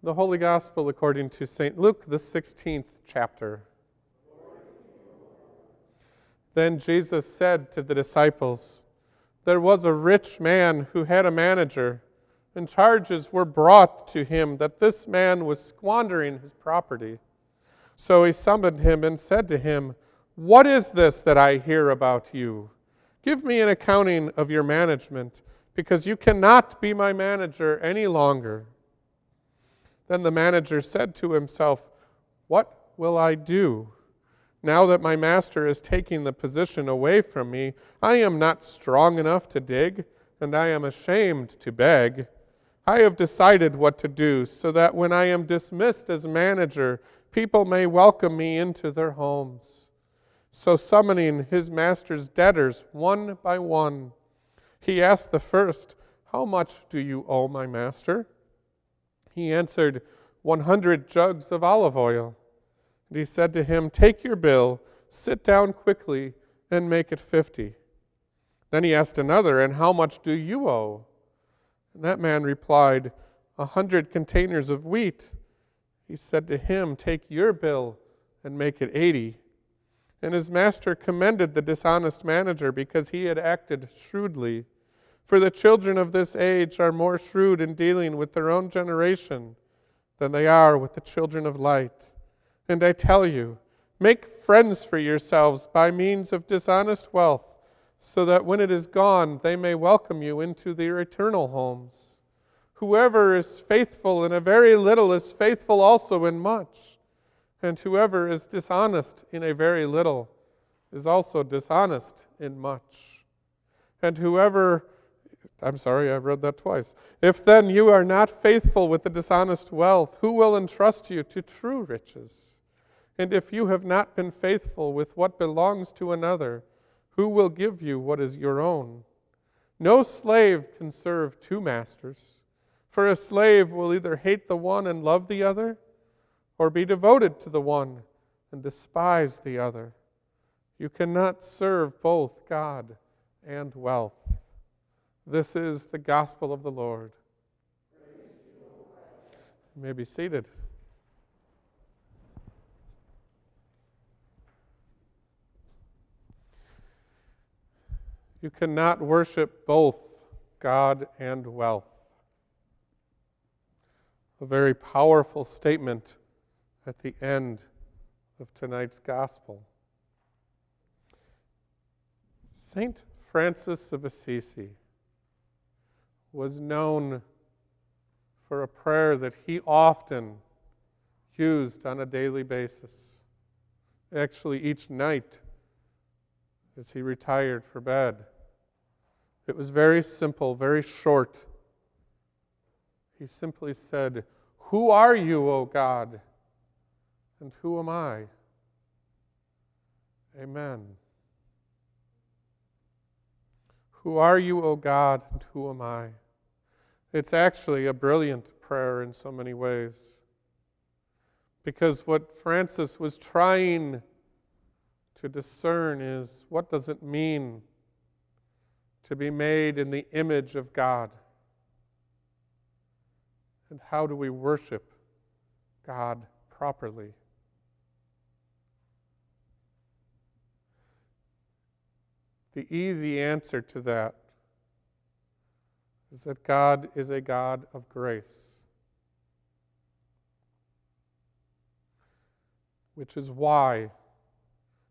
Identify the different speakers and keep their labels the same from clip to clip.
Speaker 1: The Holy Gospel according to St. Luke, the 16th chapter. Then Jesus said to the disciples, "There was a rich man who had a manager, and charges were brought to him that this man was squandering his property. So he summoned him and said to him, 'What is this that I hear about you? Give me an accounting of your management, because you cannot be my manager any longer.' Then the manager said to himself, 'What will I do? Now that my master is taking the position away from me, I am not strong enough to dig, and I am ashamed to beg. I have decided what to do, so that when I am dismissed as manager, people may welcome me into their homes.' So summoning his master's debtors one by one, he asked the first, 'How much do you owe my master?' He answered, 100 jugs of olive oil. And he said to him, 'Take your bill, sit down quickly, and make it 50. Then he asked another, 'And how much do you owe?' And that man replied, 100 containers of wheat. He said to him, 'Take your bill, and make it 80. And his master commended the dishonest manager because he had acted shrewdly. For the children of this age are more shrewd in dealing with their own generation than they are with the children of light. And I tell you, make friends for yourselves by means of dishonest wealth, so that when it is gone, they may welcome you into their eternal homes. Whoever is faithful in a very little is faithful also in much, and whoever is dishonest in a very little is also dishonest in much. And I read that twice. If then you are not faithful with the dishonest wealth, who will entrust you to true riches? And if you have not been faithful with what belongs to another, who will give you what is your own? No slave can serve two masters, for a slave will either hate the one and love the other, or be devoted to the one and despise the other. You cannot serve both God and wealth." This is the gospel of the Lord. You may be seated. You cannot worship both God and wealth. A very powerful statement at the end of tonight's gospel. Saint Francis of Assisi was known for a prayer that he often used on a daily basis. Actually, each night as he retired for bed. It was very simple, very short. He simply said, "Who are you, O God? And who am I?" Amen. Who are you, O God, and who am I? It's actually a brilliant prayer in so many ways. Because what Francis was trying to discern is, what does it mean to be made in the image of God? And how do we worship God properly? The easy answer to that is that God is a God of grace, which is why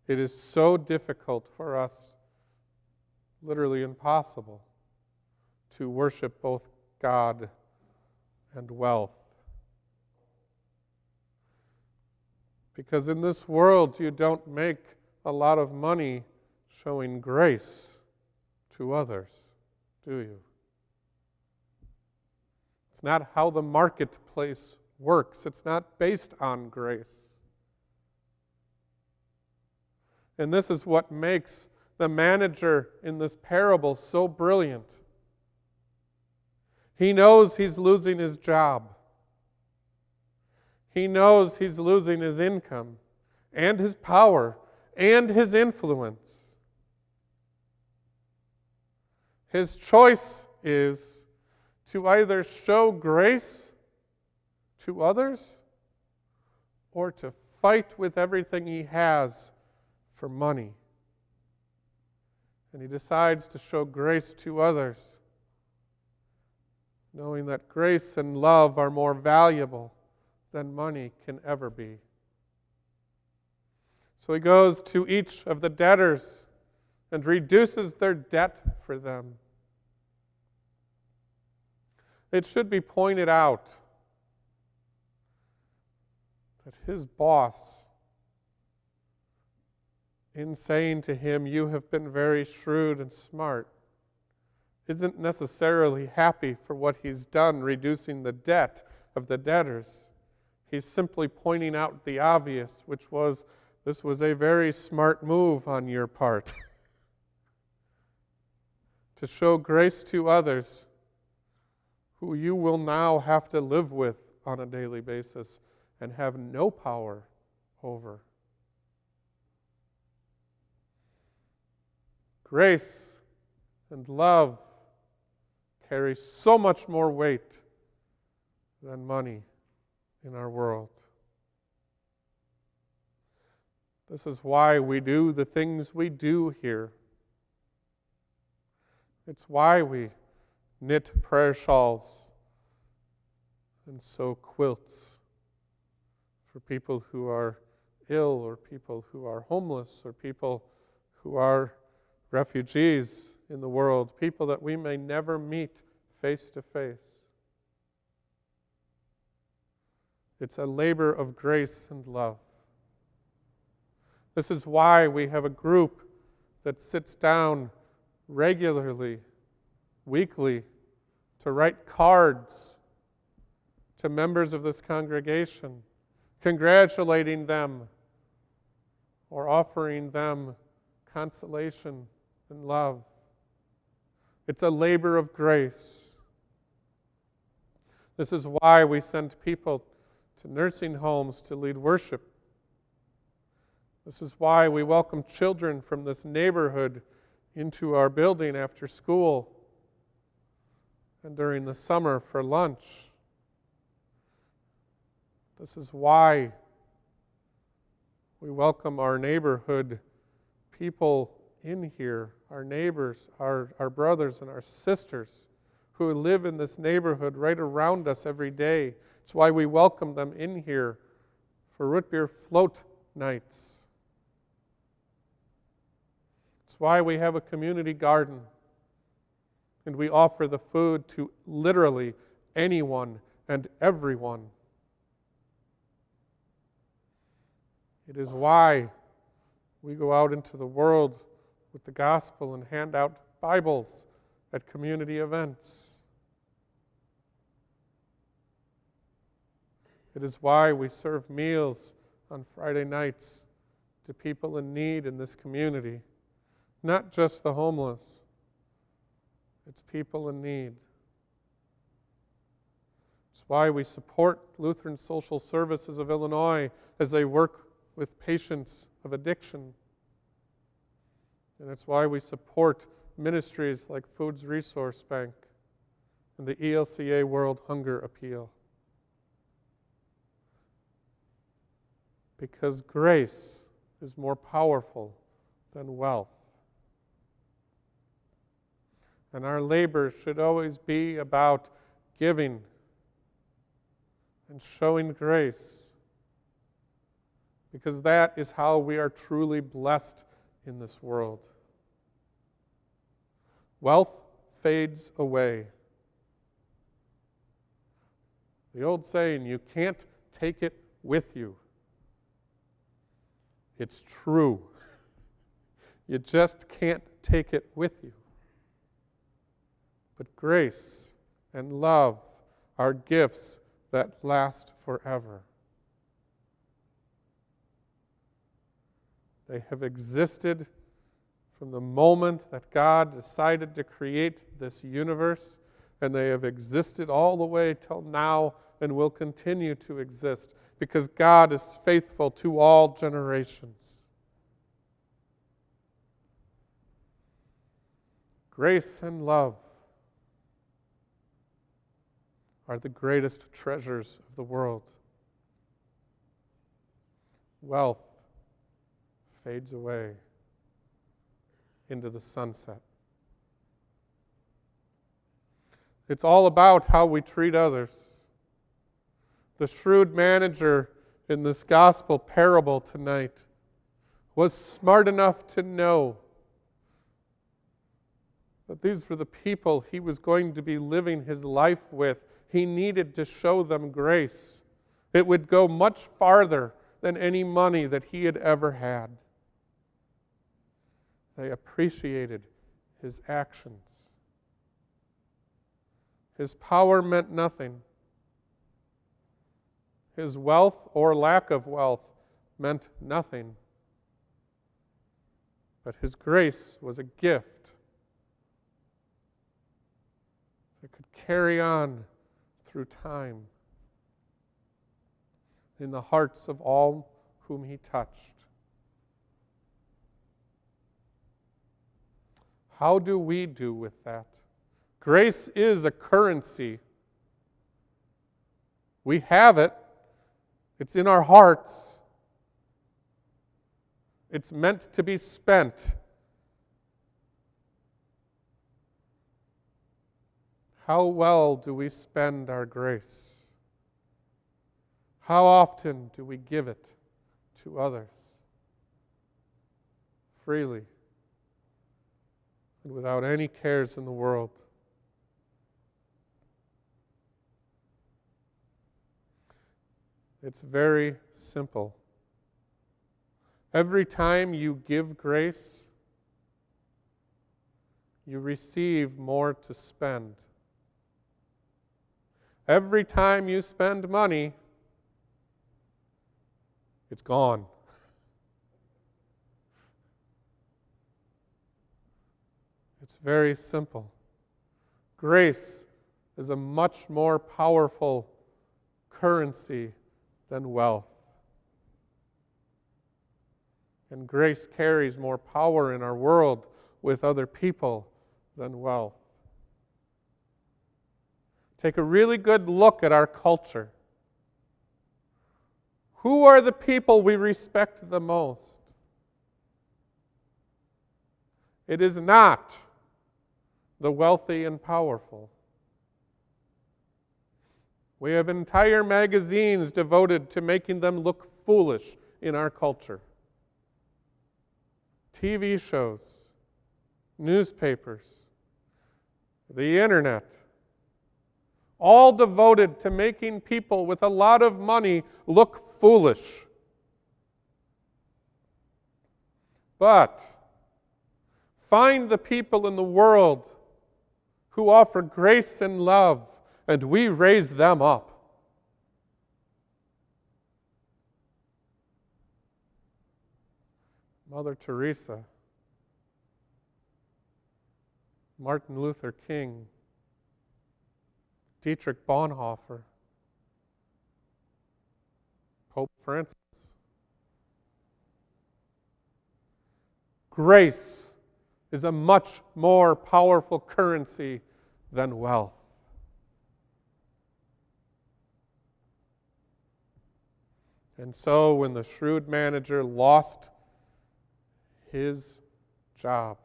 Speaker 1: it is so difficult for us, literally impossible, to worship both God and wealth. Because in this world, you don't make a lot of money showing grace to others, do you? It's not how the marketplace works. It's not based on grace. And this is what makes the manager in this parable so brilliant. He knows he's losing his job. He knows he's losing his income and his power and his influence. His choice is to either show grace to others or to fight with everything he has for money. And he decides to show grace to others, knowing that grace and love are more valuable than money can ever be. So he goes to each of the debtors and reduces their debt for them. It should be pointed out that his boss, in saying to him, "You have been very shrewd and smart," isn't necessarily happy for what he's done, reducing the debt of the debtors. He's simply pointing out the obvious, which was, this was a very smart move on your part. To show grace to others who you will now have to live with on a daily basis and have no power over. Grace and love carry so much more weight than money in our world. This is why we do the things we do here. It's why we knit prayer shawls and sew quilts for people who are ill, or people who are homeless, or people who are refugees in the world, people that we may never meet face to face. It's a labor of grace and love. This is why we have a group that sits down regularly, weekly, to write cards to members of this congregation, congratulating them or offering them consolation and love. It's a labor of grace. This is why we send people to nursing homes to lead worship. This is why we welcome children from this neighborhood into our building after school and during the summer for lunch. This is why we welcome our neighborhood people in here, our neighbors, our brothers and our sisters who live in this neighborhood right around us every day. It's why we welcome them in here for root beer float nights. It's why we have a community garden and we offer the food to literally anyone and everyone. It is why we go out into the world with the gospel and hand out Bibles at community events. It is why we serve meals on Friday nights to people in need in this community. Not just the homeless. It's people in need. It's why we support Lutheran Social Services of Illinois as they work with patients of addiction. And it's why we support ministries like Foods Resource Bank and the ELCA World Hunger Appeal. Because grace is more powerful than wealth. And our labor should always be about giving and showing grace, because that is how we are truly blessed in this world. Wealth fades away. The old saying, you can't take it with you. It's true. You just can't take it with you. But grace and love are gifts that last forever. They have existed from the moment that God decided to create this universe, and they have existed all the way till now and will continue to exist because God is faithful to all generations. Grace and love are the greatest treasures of the world. Wealth fades away into the sunset. It's all about how we treat others. The shrewd manager in this gospel parable tonight was smart enough to know that these were the people he was going to be living his life with. He needed to show them grace. It would go much farther than any money that he had ever had. They appreciated his actions. His power meant nothing. His wealth or lack of wealth meant nothing. But his grace was a gift that could carry on through time in the hearts of all whom he touched. How do we do with that? Grace is a currency. We have it. It's in our hearts. It's meant to be spent. How well do we spend our grace? How often do we give it to others? Freely and without any cares in the world. It's very simple. Every time you give grace, you receive more to spend. Every time you spend money, it's gone. It's very simple. Grace is a much more powerful currency than wealth. And grace carries more power in our world with other people than wealth. Take a really good look at our culture. Who are the people we respect the most? It is not the wealthy and powerful. We have entire magazines devoted to making them look foolish in our culture. TV shows, newspapers, the internet, all devoted to making people with a lot of money look foolish. But find the people in the world who offer grace and love, and we raise them up. Mother Teresa, Martin Luther King, Dietrich Bonhoeffer, Pope Francis. Grace is a much more powerful currency than wealth. And so when the shrewd manager lost his job,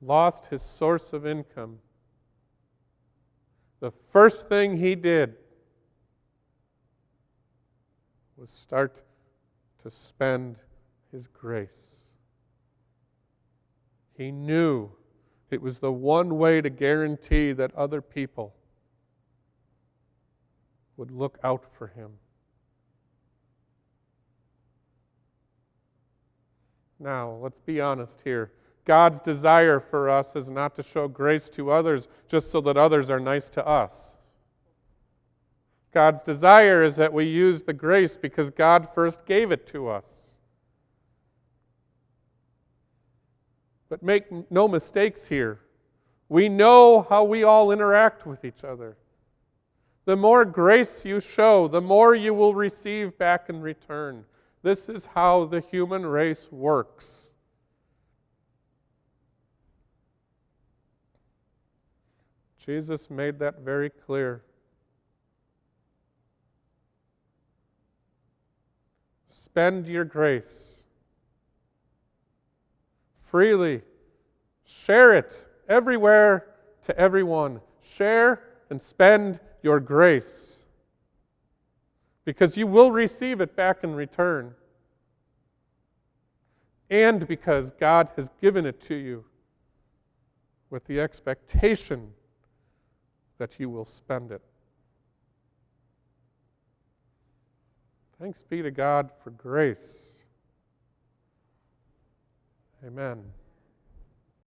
Speaker 1: lost his source of income, the first thing he did was start to spend his grace. He knew it was the one way to guarantee that other people would look out for him. Now, let's be honest here. God's desire for us is not to show grace to others just so that others are nice to us. God's desire is that we use the grace because God first gave it to us. But make no mistakes here. We know how we all interact with each other. The more grace you show, the more you will receive back in return. This is how the human race works. Jesus made that very clear. Spend your grace freely. Share it everywhere to everyone. Share and spend your grace, because you will receive it back in return, and because God has given it to you with the expectation that you will spend it. Thanks be to God for grace. Amen.